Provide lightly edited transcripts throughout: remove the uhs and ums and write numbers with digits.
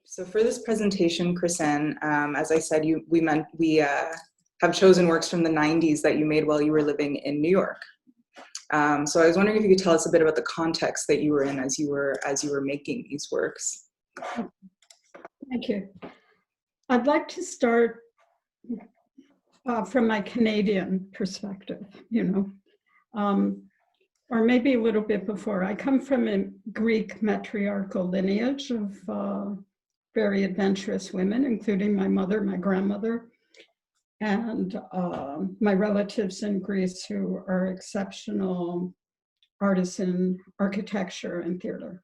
So for this presentation, Chrysanne, as I said, we have chosen works from the 90s that you made while you were living in New York. So I was wondering if you could tell us a bit about the context that you were in as you were making these works. Thank you. I'd like to start from my Canadian perspective, or maybe a little bit before. I come from a Greek matriarchal lineage of very adventurous women, including my mother, my grandmother, and my relatives in Greece who are exceptional artists in architecture and theater.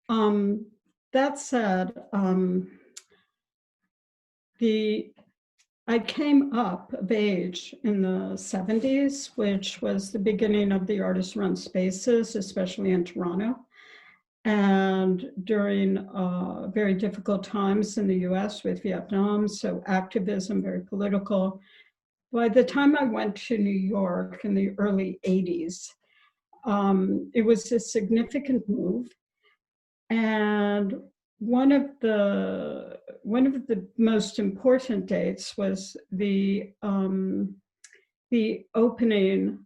That said, I came up of age in the 70s, which was the beginning of the artist-run spaces, especially in Toronto. And during very difficult times in the US with Vietnam, so activism, very political. By the time I went to New York in the early 80s, it was a significant move. And one of the most important dates was the opening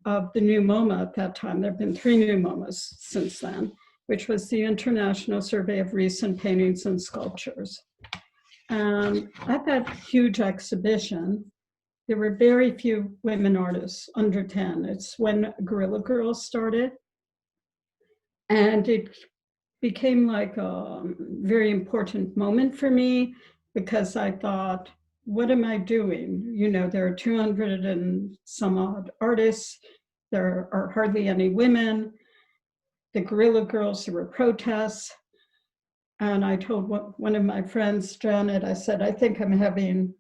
of the new MoMA at that time. There have been 3 new MoMAs since then, which was the International Survey of Recent Paintings and Sculptures. And at that huge exhibition, there were very few women artists, under 10. It's when Guerrilla Girls started. And it became like a very important moment for me because I thought, what am I doing? There are 200 and some odd artists. There are hardly any women. The Guerrilla Girls, there were protests. And I told one of my friends, Janet, I said, I think I'm having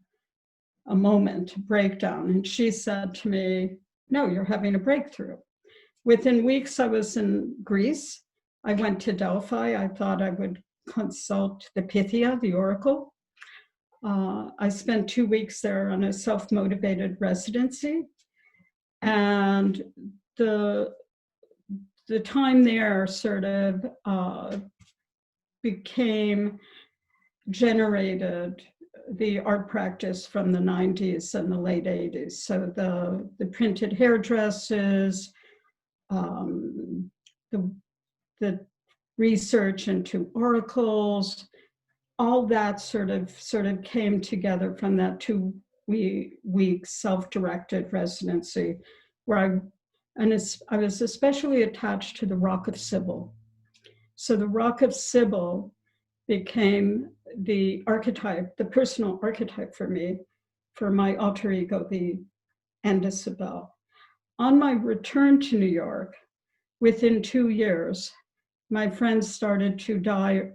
a moment, a breakdown. And she said to me, no, you're having a breakthrough. Within weeks, I was in Greece. I went to Delphi. I thought I would consult the Pythia, the oracle. I spent 2 weeks there on a self-motivated residency. And the time there sort of generated the art practice from the 90s and the late 80s. So the printed hairdresses, the research into oracles, all that sort of came together from that 2-week self-directed residency, where I was especially attached to the Rock of Sybil. So the Rock of Sybil became the archetype, the personal archetype for me, for my alter ego, the Enda Sybil. On my return to New York, within 2 years, my friends started to die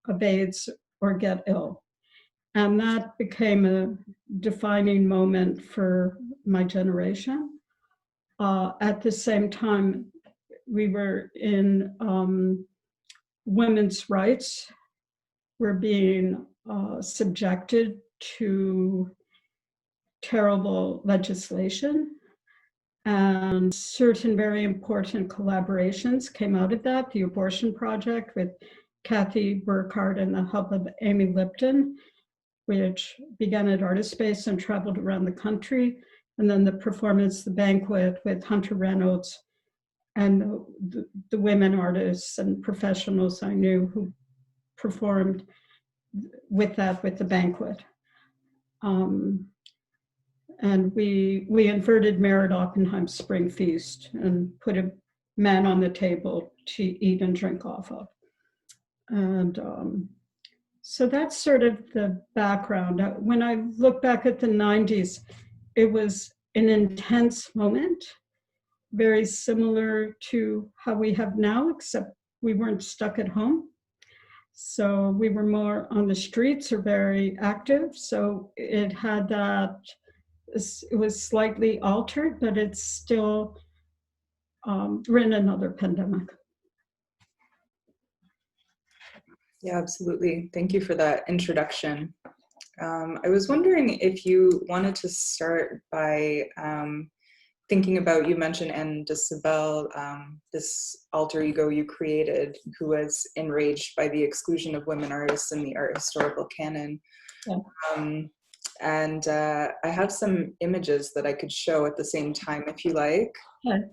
of AIDS or get ill. And that became a defining moment for my generation. At the same time, we were in women's rights. We're being subjected to terrible legislation. And certain very important collaborations came out of that. The Abortion Project with Kathy Burkhardt and the help of Amy Lipton, which began at Artist Space and traveled around the country. And then the performance, The Banquet with Hunter Reynolds and the women artists and professionals I knew who performed with The Banquet. And we inverted Merritt Oppenheim's Spring Feast and put a man on the table to eat and drink off of. And so that's sort of the background. When I look back at the 90s, it was an intense moment, very similar to how we have now, except we weren't stuck at home. So we were more on the streets or very active. So it had that. It was slightly altered, but it's still, we're in another pandemic. Yeah, absolutely. Thank you for that introduction. I was wondering if you wanted to start by thinking about, you mentioned Anne de Sibel, this alter ego you created, who was enraged by the exclusion of women artists in the art historical canon. Yeah. And I have some images that I could show at the same time if you like. Okay.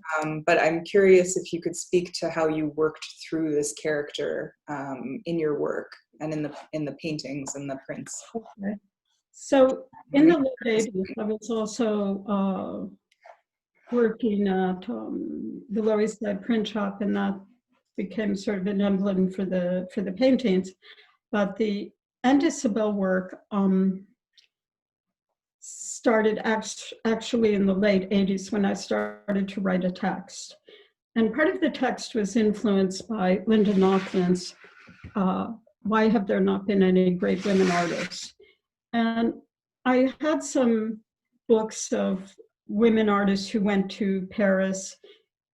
But I'm curious if you could speak to how you worked through this character in your work and in the paintings and the prints. Okay. So in the late 80s, I was also working at the Lower East Side print shop, and that became sort of an emblem for the paintings. But the Anne de Sibel work started actually in the late 80s when I started to write a text. And part of the text was influenced by Linda Naughton's Why Have There Not Been Any Great Women Artists? And I had some books of women artists who went to Paris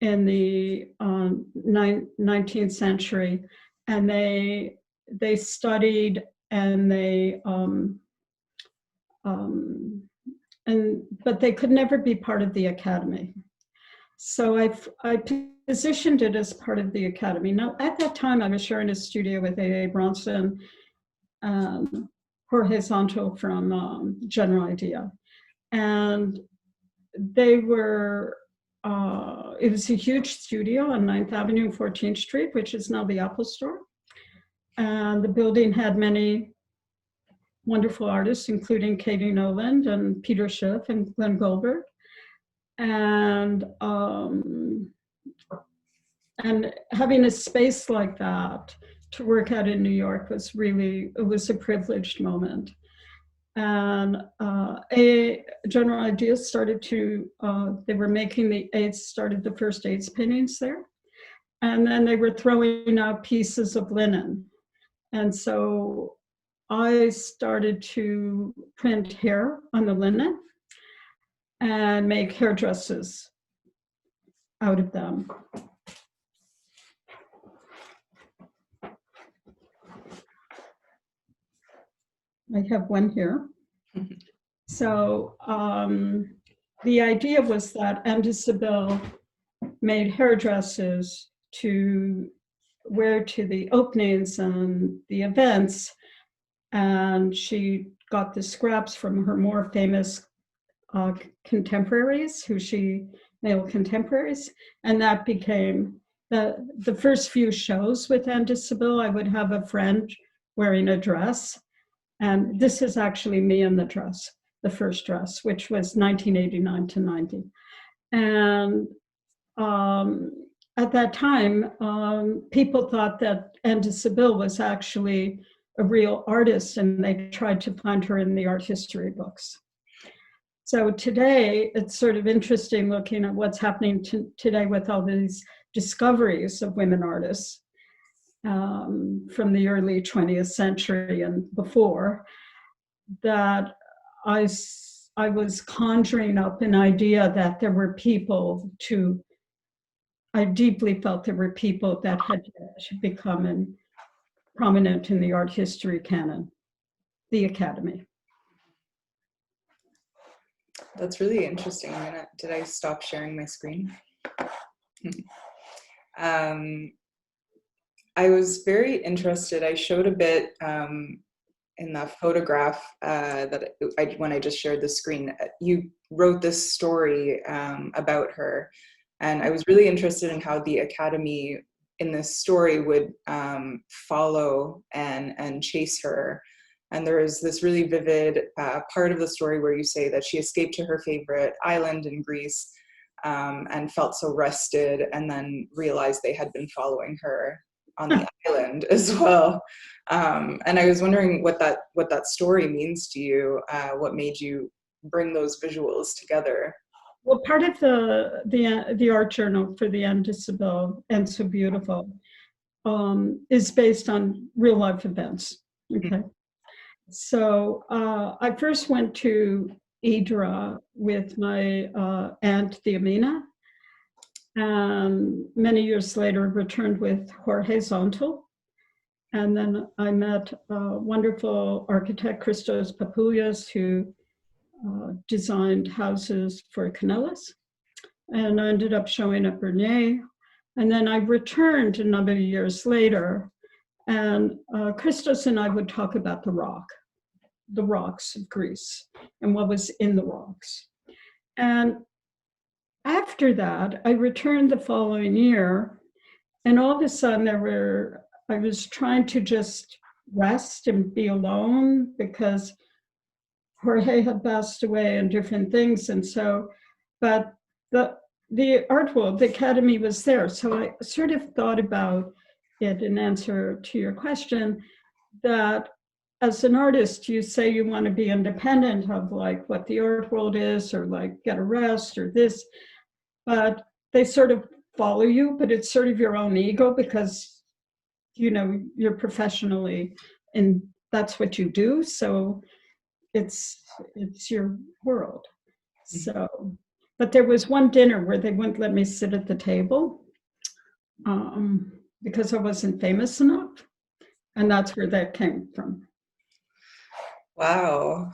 in the 19th century, and they studied and but they could never be part of the academy. So I positioned it as part of the academy. Now, at that time, I was sharing a studio with AA Bronson, Jorge Santo from General Idea. And they were, it was a huge studio on 9th Avenue and 14th Street, which is now the Apple Store. And the building had many wonderful artists, including Katie Noland and Peter Schiff and Glenn Goldberg. And having a space like that to work at in New York was really, it was a privileged moment. And General Ideas started to, they were making started the first AIDS paintings there. And then they were throwing out pieces of linen. And so I started to print hair on the linen and make hairdresses out of them. I have one here. So the idea was that Anne de Sibel made hairdresses to wear to the openings and the events, and she got the scraps from her more famous contemporaries, male contemporaries, and that became the first few shows with Anne de Sibel. I would have a friend wearing a dress, and this is actually me in the dress, the first dress, which was 1989 to 90. And at that time, people thought that Anne de Sibel was actually a real artist, and they tried to find her in the art history books. So today, it's sort of interesting looking at what's happening today with all these discoveries of women artists from the early 20th century and before, that I was conjuring up an idea that there were people I deeply felt there were people that had become prominent in the art history canon, the academy. That's really interesting. Did I stop sharing my screen? I was very interested. I showed a bit in the photograph when I just shared the screen. You wrote this story about her, and I was really interested in how the academy in this story would follow and chase her. And there is this really vivid part of the story where you say that she escaped to her favorite island in Greece and felt so rested, and then realized they had been following her on the island as well. And I was wondering what that story means to you. What made you bring those visuals together? Well, part of the art journal for the Anne de Sibel, And So Beautiful, is based on real life events. Okay. Mm-hmm. So I first went to Idra with my aunt, the Amina, and many years later returned with Jorge Santo. And then I met wonderful architect Christos Papoulias, who designed houses for Canellas. and I ended up showing at Brunei. And then I returned a number of years later, and Christos and I would talk about the rocks of Greece and what was in the rocks. And after that, I returned the following year, and all of a sudden I was trying to just rest and be alone because Jorge had passed away and different things. And so, but the art world, the academy was there. So I sort of thought about it in answer to your question, that as an artist, you say you want to be independent of like what the art world is, or like get a rest or this, but they sort of follow you, but it's sort of your own ego because, you know, you're professionally and that's what you do. So it's your world. So, but there was one dinner where they wouldn't let me sit at the table because I wasn't famous enough. And that's where that came from. Wow.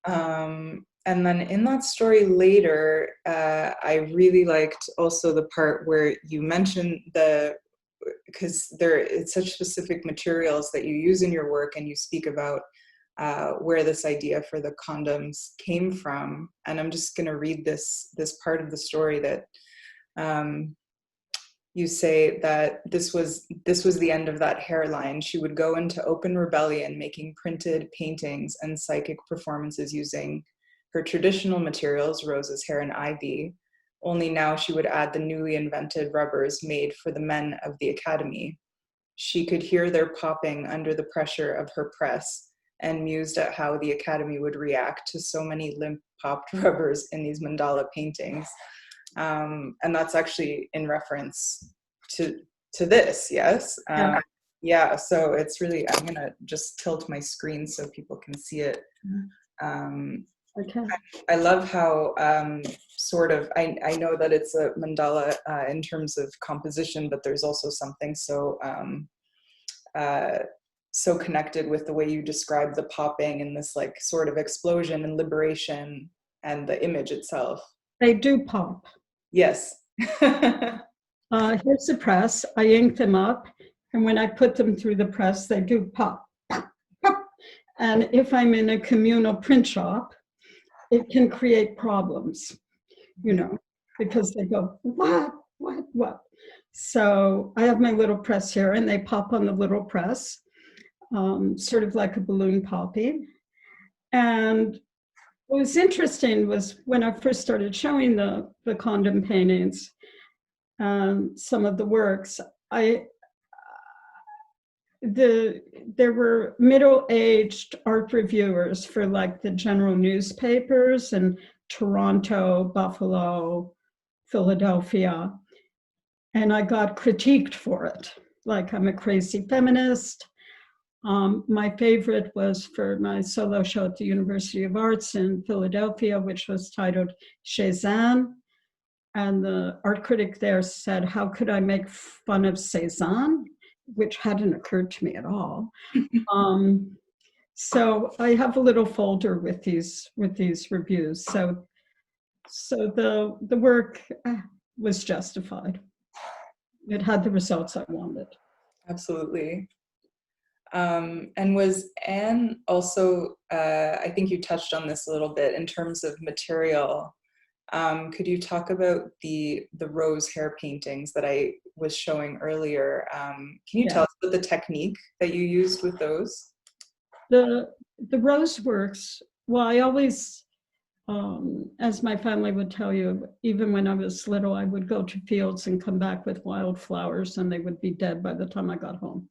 And then in that story later, I really liked also the part where you mentioned because it's such specific materials that you use in your work, and you speak about where this idea for the condoms came from. And I'm just going to read this part of the story that you say that this was the end of that hairline. She would go into open rebellion, making printed paintings and psychic performances using her traditional materials, roses, hair, and ivy. Only now she would add the newly invented rubbers made for the men of the academy. She could hear their popping under the pressure of her press, and mused at how the academy would react to so many limp popped rubbers in these mandala paintings. And that's actually in reference to this, yes? Yeah, so it's really, I'm gonna just tilt my screen so people can see it. Okay. I love how sort of, I know that it's a mandala in terms of composition, but there's also something so so connected with the way you describe the popping and this like sort of explosion and liberation and the image itself. They do pop. Yes. Here's the press. I ink them up, and when I put them through the press, they do pop, pop, pop. And if I'm in a communal print shop, it can create problems, you know, because they go, what? So I have my little press here, and they pop on the little press, sort of like a balloon popping. And what was interesting was when I first started showing the condom paintings, some of the works, there were middle-aged art reviewers for like the general newspapers in Toronto, Buffalo, Philadelphia, and I got critiqued for it, like I'm a crazy feminist. My favorite was for my solo show at the University of Arts in Philadelphia, which was titled Chrysanne. And the art critic there said, how could I make fun of Cézanne? Which hadn't occurred to me at all. So I have a little folder with these reviews. So the work was justified. It had the results I wanted. Absolutely. And was Anne also, I think you touched on this a little bit in terms of material. Could you talk about the rose hair paintings that I was showing earlier? Can you tell us about the technique that you used with those? The rose works, well, I always, as my family would tell you, even when I was little, I would go to fields and come back with wildflowers and they would be dead by the time I got home.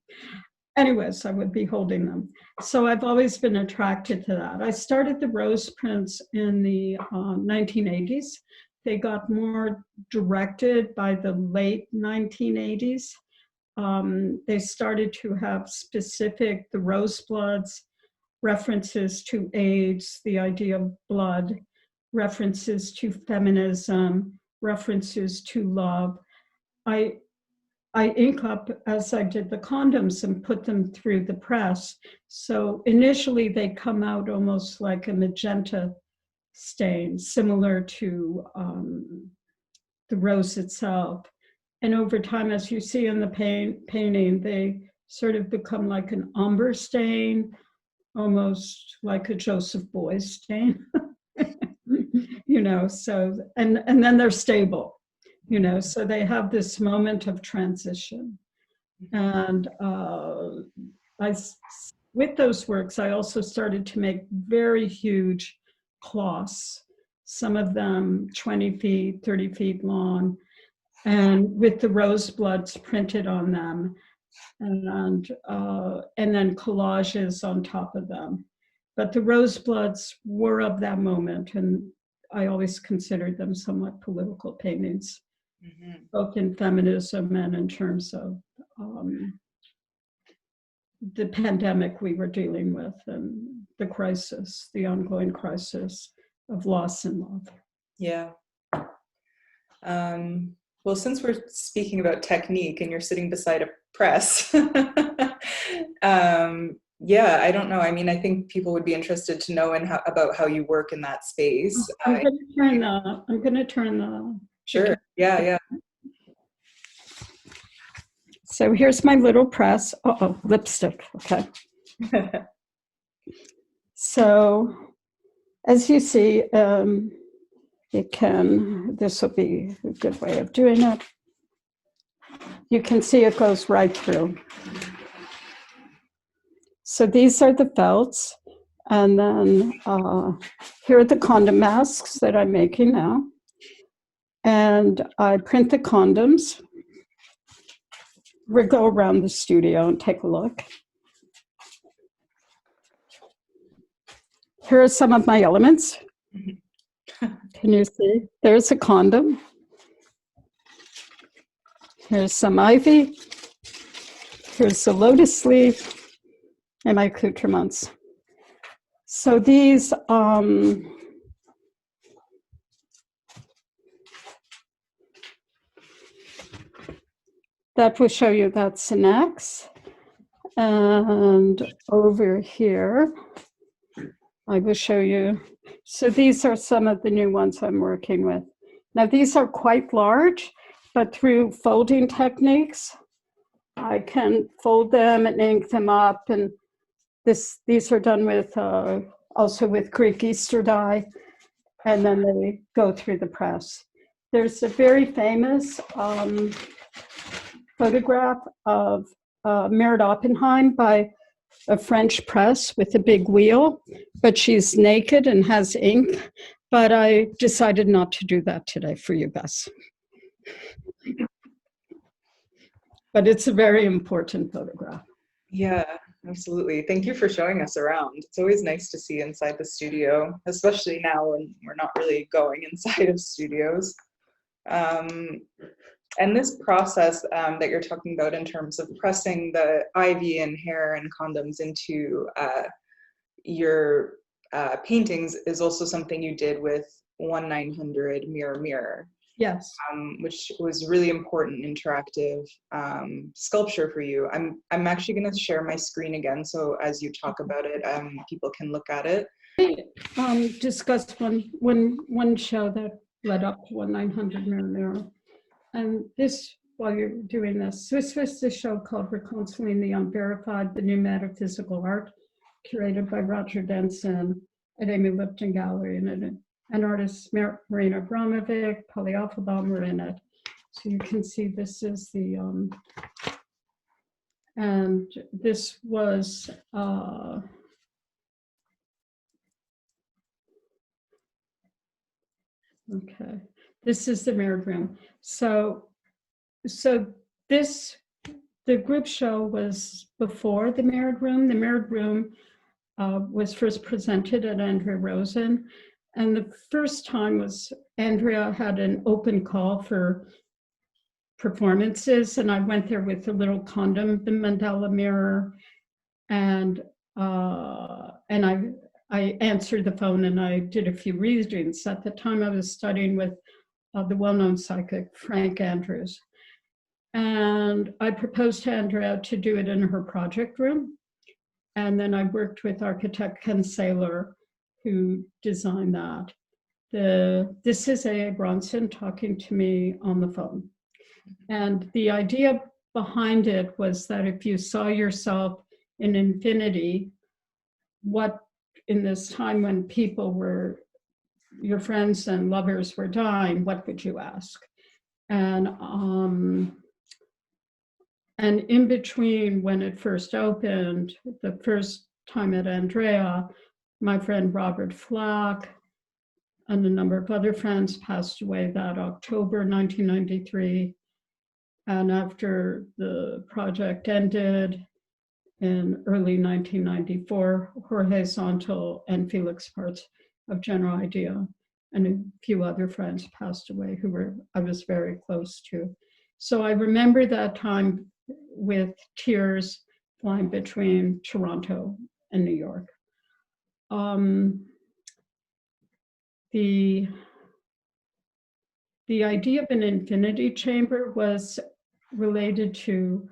Anyways, I would be holding them. So I've always been attracted to that. I started the rose prints in the 1980s. They got more directed by the late 1980s. They started to have specific, the rose bloods, references to AIDS, the idea of blood, references to feminism, references to love. I ink up as I did the condoms and put them through the press. So initially they come out almost like a magenta stain, similar to the rose itself. And over time, as you see in the painting, they sort of become like an umber stain, almost like a Joseph Beuys stain, you know, so, and then they're stable, you know, so they have this moment of transition. And with those works, I also started to make very huge cloths, some of them 20 feet, 30 feet long, and with the rose bloods printed on them, and then collages on top of them. But the rose bloods were of that moment, and I always considered them somewhat political paintings, both in feminism and in terms of the pandemic we were dealing with and the crisis, the ongoing crisis of loss and love. Yeah. Well, since we're speaking about technique and you're sitting beside a press, yeah, I don't know. I mean, I think people would be interested to know about how you work in that space. I'm going to turn the. Sure. Yeah, yeah. So here's my little press. Uh-oh, lipstick. Okay. So as you see, this will be a good way of doing it. You can see it goes right through. So these are the felts. And then here are the condom masks that I'm making now. And I print the condoms. We'll go around the studio and take a look. Here are some of my elements. Can you see? There's a condom. Here's some ivy. Here's the lotus leaf and my accoutrements. So these, that will show you that's an X. And over here, I will show you. So these are some of the new ones I'm working with. Now these are quite large, but through folding techniques, I can fold them and ink them up. And these are done with also with Greek Easter dye, and then they go through the press. There's a very famous photograph of Merit Oppenheim by a French press with a big wheel, but she's naked and has ink. But I decided not to do that today for you guys. But it's a very important photograph. Yeah, absolutely. Thank you for showing us around. It's always nice to see inside the studio, especially now when we're not really going inside of studios. And this process that you're talking about in terms of pressing the ivy and hair and condoms into your paintings is also something you did with 1900 Mirror Mirror. Yes. Which was really important interactive sculpture for you. I'm actually going to share my screen again, so as you talk about it, people can look at it. Discussed one show that led up to 1900 Mirror Mirror. And this, while you're doing this was a show called Reconciling the Unverified, the New Metaphysical Art, curated by Roger Denson at AA Bronson Gallery, and artists Marina Abramovic, Polly Offenbaum were in it. So you can see this is the, and this was, okay, this is the mirrored room. So the group show was before the mirrored room. The mirrored room was first presented at Andrea Rosen. And the first time was Andrea had an open call for performances, and I went there with a little condom, the mandala mirror, and I answered the phone and I did a few readings. At the time I was studying with the well-known psychic Frank Andrews. And I proposed to Andrea to do it in her project room. And then I worked with architect Ken Saylor, who designed that. This is AA Bronson talking to me on the phone. And the idea behind it was that if you saw yourself in infinity, what in this time when people were, your friends and lovers were dying, what would you ask? And in between when it first opened, the first time at Andrea, my friend Robert Flack and a number of other friends passed away that October 1993. And after the project ended in early 1994, Jorge Santel and Felix Parts of General Idea and a few other friends passed away who I was very close to. So I remember that time with tears flying between Toronto and New York. The idea of an infinity chamber was related to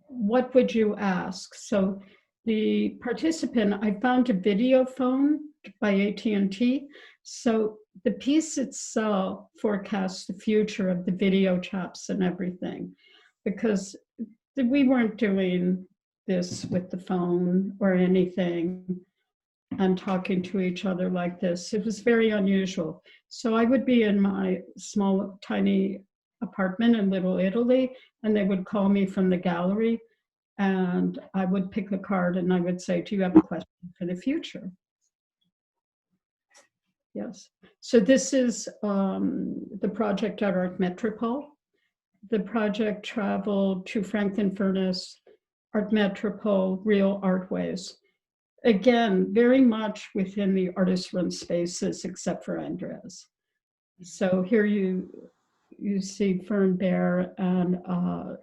what would you ask? So the participant, I found a video phone by AT&T. So the piece itself forecasts the future of the video chaps and everything, because we weren't doing this with the phone or anything and talking to each other like this. It was very unusual. So I would be in my small, tiny apartment in Little Italy, and they would call me from the gallery, and I would pick a card and I would say, do you have a question for the future? Yes. So this is the project at Art Metropole. The project traveled to Franklin Furnace, Art Metropole, Real Artways. Again, very much within the artist-run spaces, except for Andrea's. So here you see Fern Bear and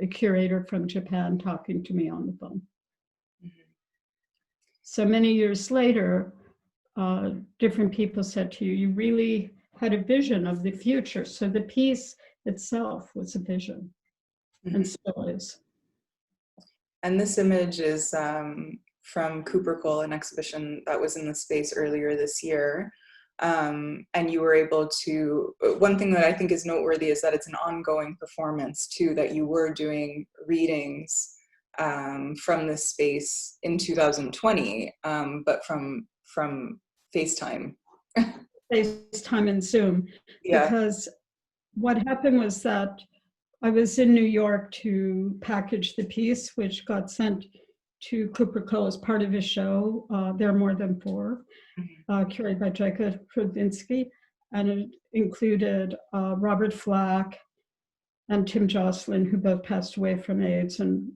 a curator from Japan talking to me on the phone. Mm-hmm. So many years later, different people said to you, you really had a vision of the future. So the piece itself was a vision, mm-hmm. and still is. And this image is from Cooper Cole, an exhibition that was in the space earlier this year. And you were able to, one thing that I think is noteworthy is that it's an ongoing performance too, that you were doing readings from this space in 2020, but from FaceTime. FaceTime and Zoom. Yeah. Because what happened was that I was in New York to package the piece, which got sent to Cooper Cole as part of his show. There are more than 4, curated by Jacob Krudzinski, and it included Robert Flack and Tim Jocelyn, who both passed away from AIDS, and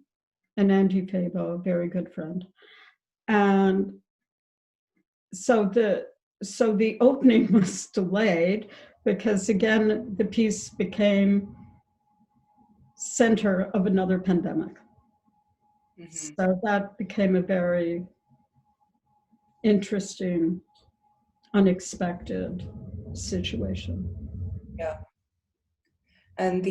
Andy Fabo, a very good friend. And so the opening was delayed because, again, the piece became center of another pandemic. Mm-hmm. So that became a very interesting, unexpected situation. Yeah. And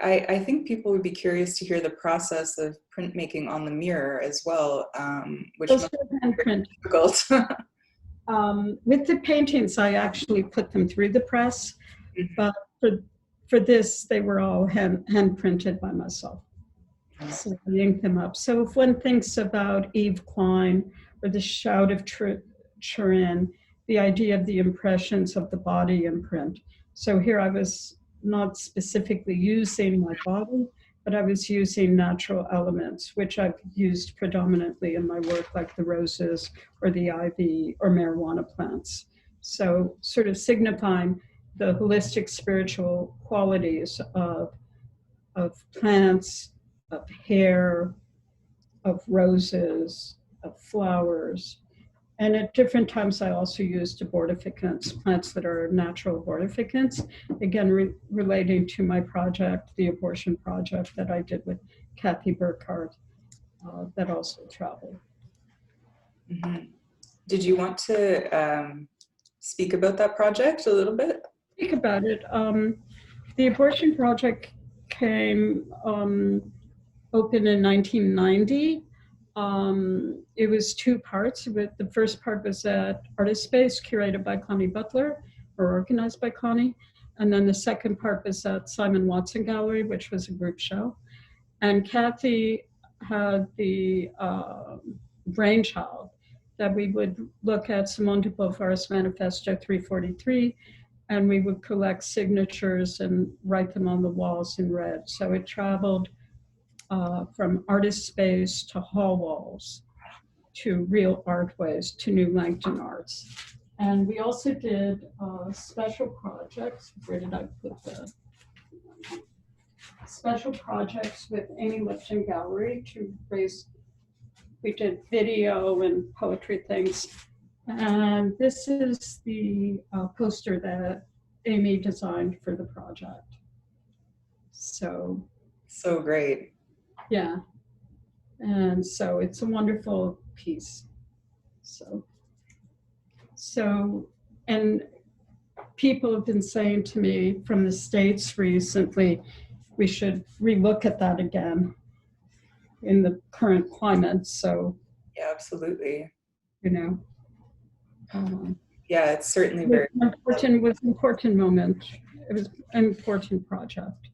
I think people would be curious to hear the process of printmaking on the mirror as well, which must be very difficult. With the paintings, I actually put them through the press, mm-hmm. but for this, they were all hand printed by myself. So I inked them up. So if one thinks about Yves Klein or the Shout of Turin, the idea of the impressions of the body in print. So here I was not specifically using my body, but I was using natural elements, which I've used predominantly in my work, like the roses or the ivy or marijuana plants. So sort of signifying the holistic spiritual qualities of plants, of hair, of roses, of flowers. And at different times, I also used abortificants, plants that are natural abortificants, again, relating to my project, the abortion project that I did with Kathy Burkhardt, that also traveled. Mm-hmm. Did you want to speak about that project a little bit? Speak about it. The abortion project came open in 1990. It was two parts. The first part was at Artist Space, curated by Connie Butler, or organized by Connie. And then the second part was at Simon Watson Gallery, which was a group show. And Kathy had the brainchild that we would look at Simone de Beauvoir's Manifesto 343, and we would collect signatures and write them on the walls in red. So it traveled from Artist Space to hall walls, to Real Artways, to New Langton Arts. And we also did special projects. Where did I put the special projects with Amy Lipton Gallery to raise, we did video and poetry things. And this is the poster that Amy designed for the project. So great. yeah. And so it's a wonderful piece. So, and people have been saying to me from the States recently, we should relook at that again in the current climate. So yeah, absolutely. You know, yeah, it's certainly very important. It was an important moment. It was an important project,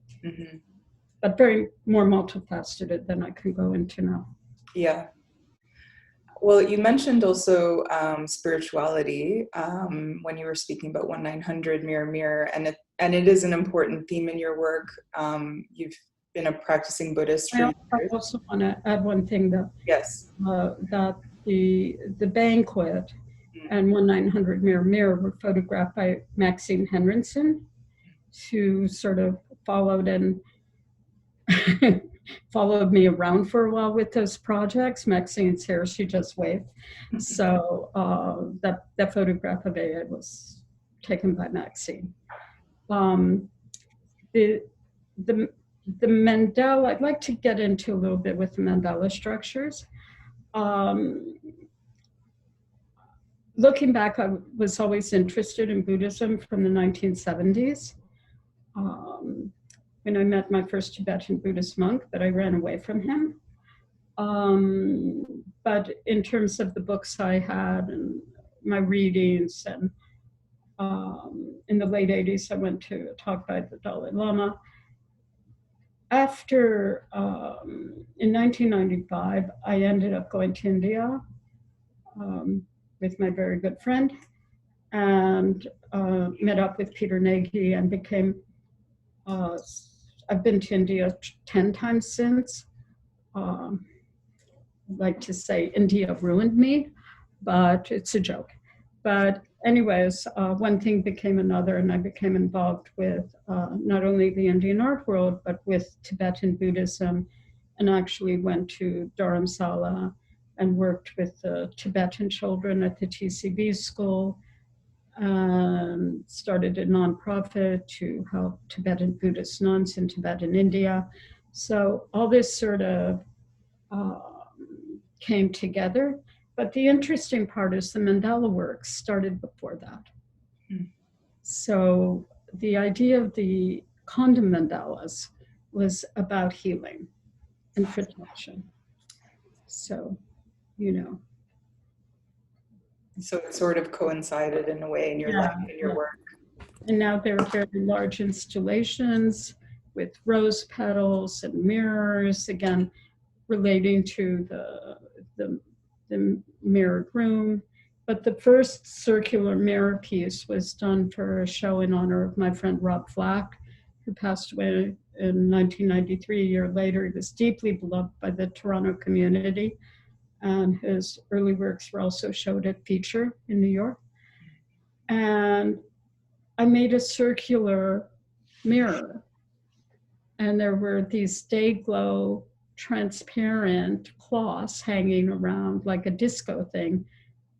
but very more multifaceted than I can go into now. Yeah. Well, you mentioned also spirituality when you were speaking about 1900 Mirror Mirror, and it is an important theme in your work. You've been a practicing Buddhist for years. I also want to add one thing that yes, that the banquet and 1900 Mirror Mirror were photographed by Maxine Henriksen, who sort of followed me around for a while with those projects. Maxine's here, she just waved. So that photograph of AA was taken by Maxine. The mandala, I'd like to get into a little bit with the mandala structures. Looking back, I was always interested in Buddhism from the 1970s. When I met my first Tibetan Buddhist monk, but I ran away from him. But in terms of the books I had and my readings, and in the late 80s, I went to a talk by the Dalai Lama. After, in 1995, I ended up going to India with my very good friend, and met up with Peter Nagy and became, I've been to India 10 times since. I'd like to say India ruined me, but it's a joke. But anyways, one thing became another, and I became involved with not only the Indian art world, but with Tibetan Buddhism, and actually went to Dharamsala and worked with the Tibetan children at the TCB school, and started a nonprofit to help Tibetan Buddhist nuns in Tibet and India. So all this sort of came together. But the interesting part is the mandala work started before that. So the idea of the condom mandalas was about healing and protection. So, you know. So it sort of coincided in a way in your life and your work. And now there are very large installations with rose petals and mirrors, again, relating to the mirrored room. But the first circular mirror piece was done for a show in honor of my friend Rob Flack, who passed away in 1993. A year later, he was deeply beloved by the Toronto community, and his early works were also showed at Feature in New York. And I made a circular mirror, and there were these day glow transparent cloths hanging around like a disco thing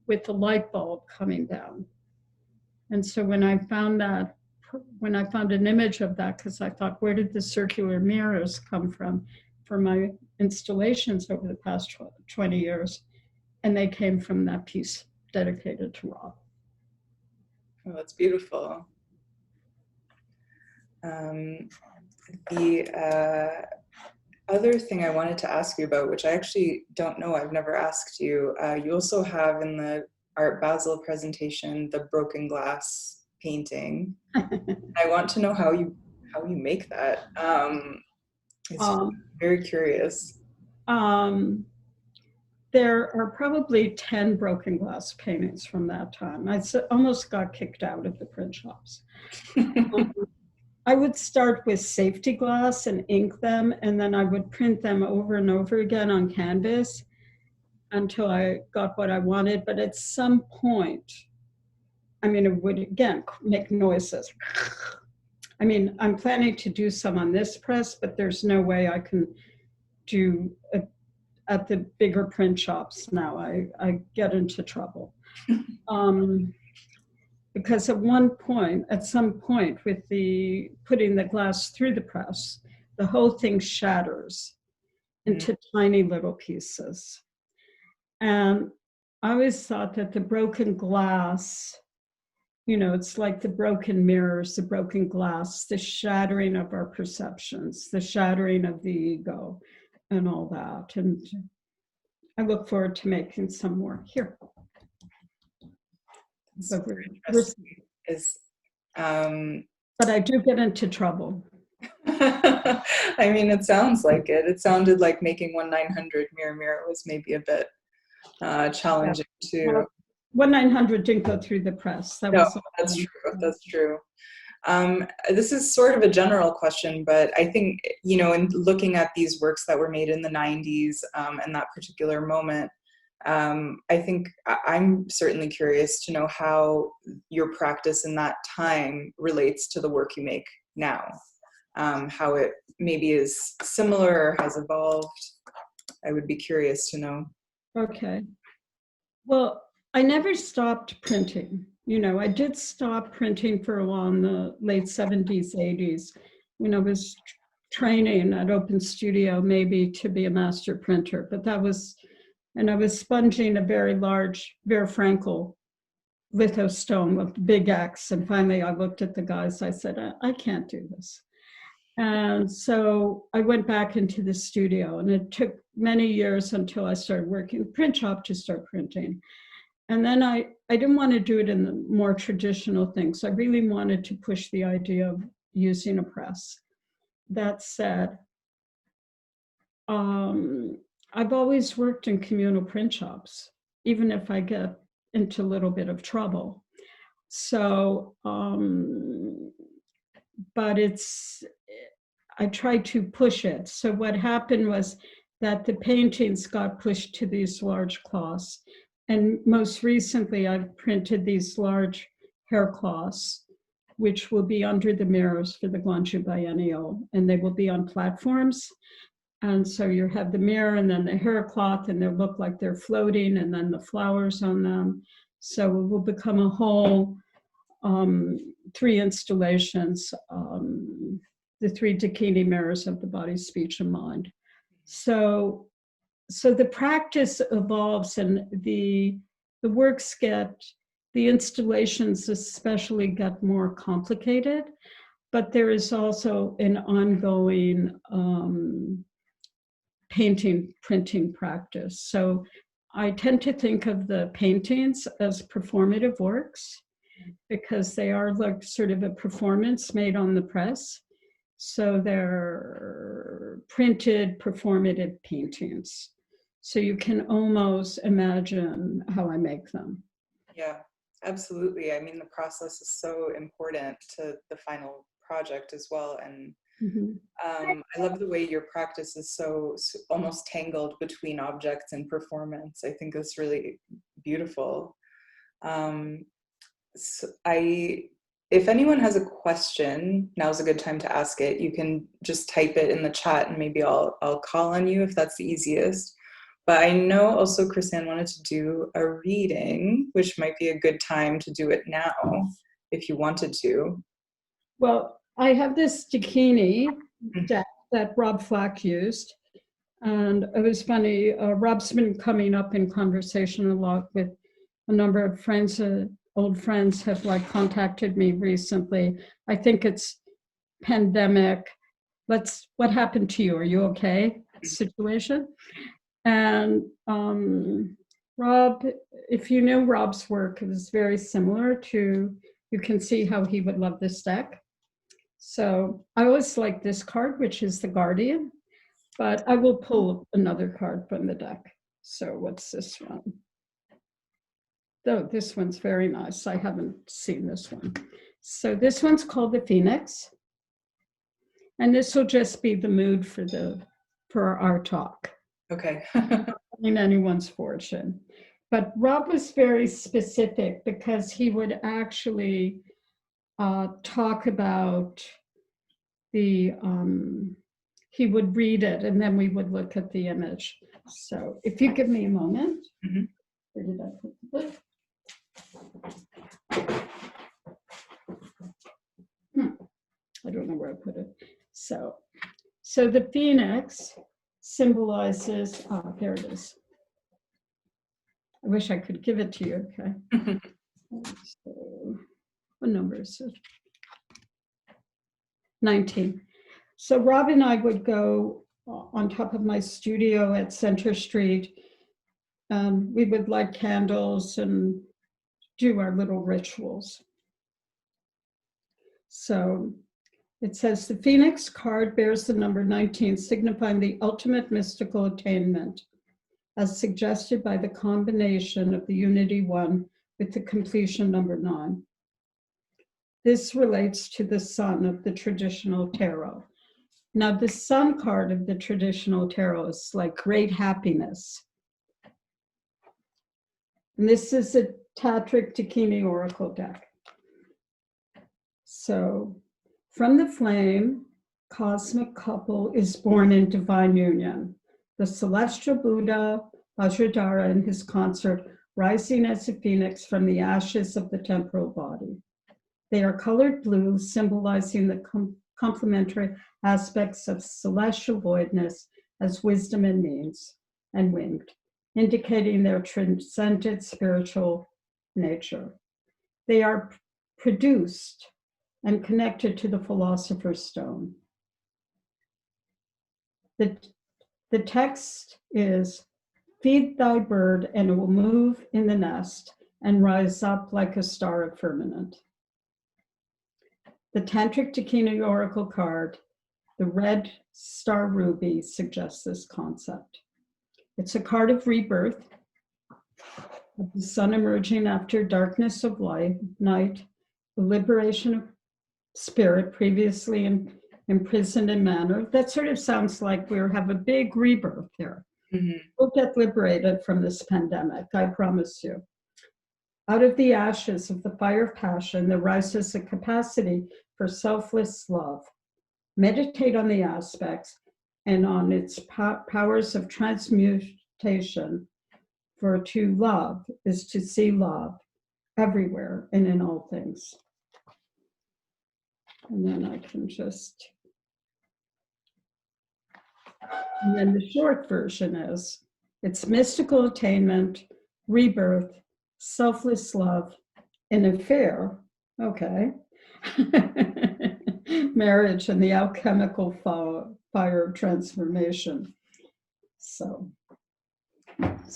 with the light bulb coming down. And so when I found an image of that, because I thought, where did the circular mirrors come from for my installations over the past 20 years? And they came from that piece dedicated to Rob. Oh, that's beautiful. other thing I wanted to ask you about, which I actually don't know, I've never asked you, you also have in the Art Basel presentation the broken glass painting. I want to know how you make that. It's Um, very curious. um, there are probably 10 broken glass paintings from that time. Almost got kicked out of the print shops. I would start with safety glass and ink them, and then I would print them over and over again on canvas until I got what I wanted. But at some point, I mean, it would again make noises. I mean, I'm planning to do some on this press, but there's no way I can do at the bigger print shops now. I get into trouble. Because at some point with the putting the glass through the press, the whole thing shatters into tiny little pieces. And I always thought that the broken glass, it's like the broken mirrors, the broken glass, the shattering of our perceptions, the shattering of the ego and all that. And I look forward to making some more here. Super interesting. But I do get into trouble. I mean, it sounds like it. It sounded like making 1/900 mirror was maybe a bit challenging too. 1/900 didn't go through the press. That's true. That's true. This is sort of a general question, but I think, in looking at these works that were made in the 90s and that particular moment, I think I'm certainly curious to know how your practice in that time relates to the work you make now, how it maybe is similar or has evolved. I would be curious to know. Okay. Well, I never stopped printing. I did stop printing for a while in the late 70s, 80s, when I was training at Open Studio, maybe to be a master printer, but and I was sponging a very large Vera Frankel lithostone with the big X. And finally I looked at the guys, I said, I can't do this. And so I went back into the studio, and it took many years until I started working in the print shop to start printing. And then I didn't want to do it in the more traditional things. I really wanted to push the idea of using a press. That said, I've always worked in communal print shops, even if I get into a little bit of trouble. So, but I tried to push it. So what happened was that the paintings got pushed to these large cloths. And most recently, I've printed these large hair cloths, which will be under the mirrors for the Guangzhou Biennial, and they will be on platforms. And so you have the mirror and then the hair cloth, and they'll look like they're floating, and then the flowers on them. So it will become a whole 3 installations, the 3 Dakini mirrors of the body, speech, and mind. So the practice evolves, and the works the installations especially get more complicated, but there is also an ongoing printing practice. So I tend to think of the paintings as performative works, because they are like sort of a performance made on the press. So they're printed performative paintings. So you can almost imagine how I make them. Yeah, absolutely. I mean, the process is so important to the final project as well. And I love the way your practice is so almost tangled between objects and performance. I think it's really beautiful. If anyone has a question, now's a good time to ask it. You can just type it in the chat, and maybe I'll call on you if that's the easiest. But I know also Chrysanne wanted to do a reading, which might be a good time to do it now if you wanted to. Well, I have this Dakini deck that Rob Flack used. And it was funny, Rob's been coming up in conversation a lot with a number of friends. Old friends have contacted me recently. I think it's pandemic what happened to you? Are you okay? Situation. And Rob, if you know Rob's work, it was very similar to, you can see how he would love this deck. So I always like this card, which is the Guardian, but I will pull another card from the deck. So what's this one? Oh, this one's very nice. I haven't seen this one. So this one's called the Phoenix. And this will just be the mood for our talk. Okay. In anyone's fortune. But Rob was very specific because he would actually talk about he would read it and then we would look at the image. So if you give me a moment. Mm-hmm. Where did I put the book? I don't know where I put it. So the Phoenix symbolizes, there it is. I wish I could give it to you, okay? So, what number is it? 19. So Rob and I would go on top of my studio at Center Street. We would light candles and do our little rituals. So it says the Phoenix card bears the number 19, signifying the ultimate mystical attainment, as suggested by the combination of the unity 1 with the completion number 9. This relates to the sun of the traditional tarot. Now, the sun card of the traditional tarot is like great happiness. And this is a Tantric Dakini Oracle deck. So, from the flame, cosmic couple is born in divine union. The celestial Buddha, Vajradhara, and his consort rising as a phoenix from the ashes of the temporal body. They are colored blue, symbolizing the complementary aspects of celestial voidness as wisdom and means, and winged, indicating their transcendent spiritual nature. They are produced and connected to the Philosopher's Stone. The text is, feed thy bird and it will move in the nest and rise up like a star of firmament. The Tantric Dakini Oracle card, the red star ruby, suggests this concept. It's a card of rebirth, of the sun emerging after darkness of night, the liberation of spirit previously imprisoned in matter. That sort of sounds like we have a big rebirth here. Mm-hmm. We'll get liberated from this pandemic, I promise you. Out of the ashes of the fire of passion, there rises a capacity for selfless love. Meditate on the aspects and on its powers of transmutation, for to love is to see love everywhere and in all things. And then I can just, and then the short version is, it's mystical attainment, rebirth, selfless love, an affair, okay, marriage, and the alchemical fire of transformation. So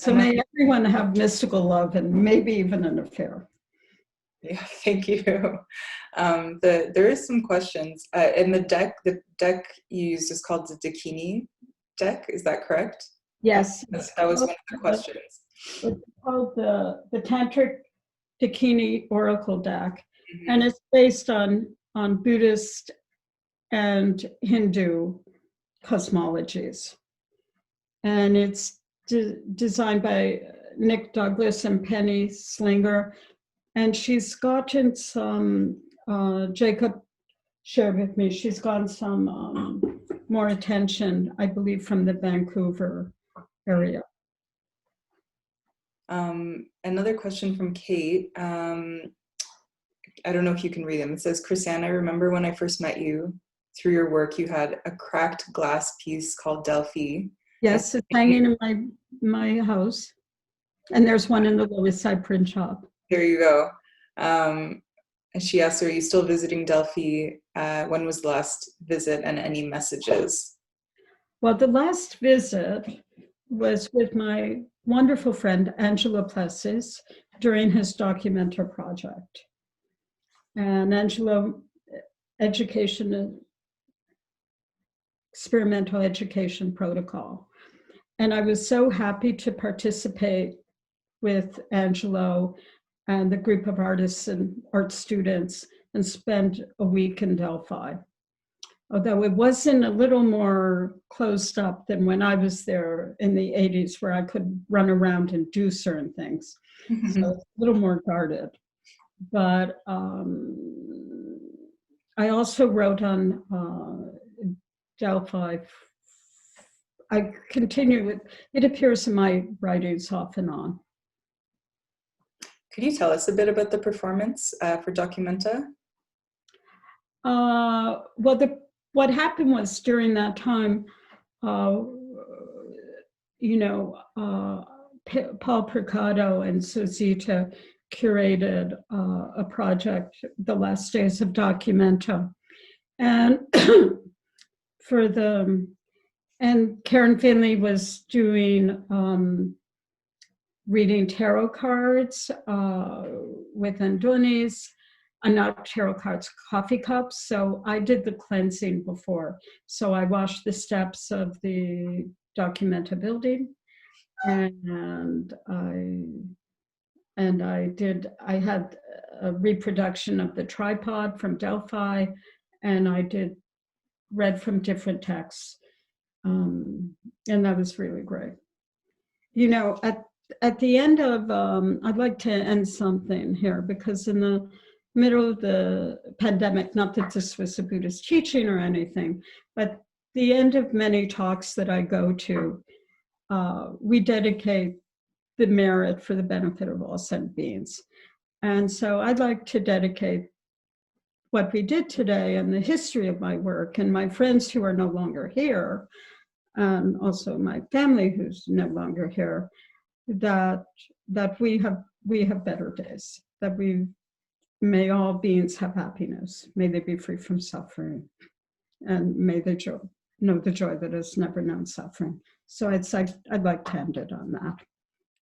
may everyone have mystical love and maybe even an affair. Yeah, thank you. There is some questions. In the deck you used is called the Dakini Deck, is that correct? Yes. That was one of the questions. It's called the Tantric Dakini Oracle deck, mm-hmm. And it's based on Buddhist and Hindu cosmologies. And it's designed by Nick Douglas and Penny Slinger. And she's gotten some, Jacob shared with me, she's gotten some more attention, I believe, from the Vancouver area. Another question from Kate. I don't know if you can read them. It says, Chrysanne, I remember when I first met you, through your work, you had a cracked glass piece called Delphi. Yes, it's hanging in my house. And there's one in the Lower Side print shop. There you go. And she asks, are you still visiting Delphi? When was the last visit, and any messages? Well, the last visit was with my wonderful friend, Angelo Plessis, during his Documenta project. And Angelo, experimental education protocol. And I was so happy to participate with Angelo and the group of artists and art students and spend a week in Delphi. Although it wasn't a little more closed up than when I was there in the 80s, where I could run around and do certain things. So it's a little more guarded. But I also wrote on Delphi. I continue with, it appears in my writings off and on. Could you tell us a bit about the performance for Documenta? Well, what happened was during that time, Paul Precado and Susita curated a project, The Last Days of Documenta. And and Karen Finley was doing reading tarot cards with Andonis, not tarot cards, coffee cups. So I did the cleansing before. So I washed the steps of the Documenta building, and I had a reproduction of the tripod from Delphi, and I read from different texts. And that was really great. You know, at the end of, I'd like to end something here, because in the middle of the pandemic, not that this was a Buddhist teaching or anything, but the end of many talks that I go to, we dedicate the merit for the benefit of all sentient beings. And so I'd like to dedicate what we did today and the history of my work and my friends who are no longer here, and also my family who's no longer here, that we have better days, that may all beings have happiness, may they be free from suffering, and may they know the joy that has never known suffering. So I'd like to end it on that.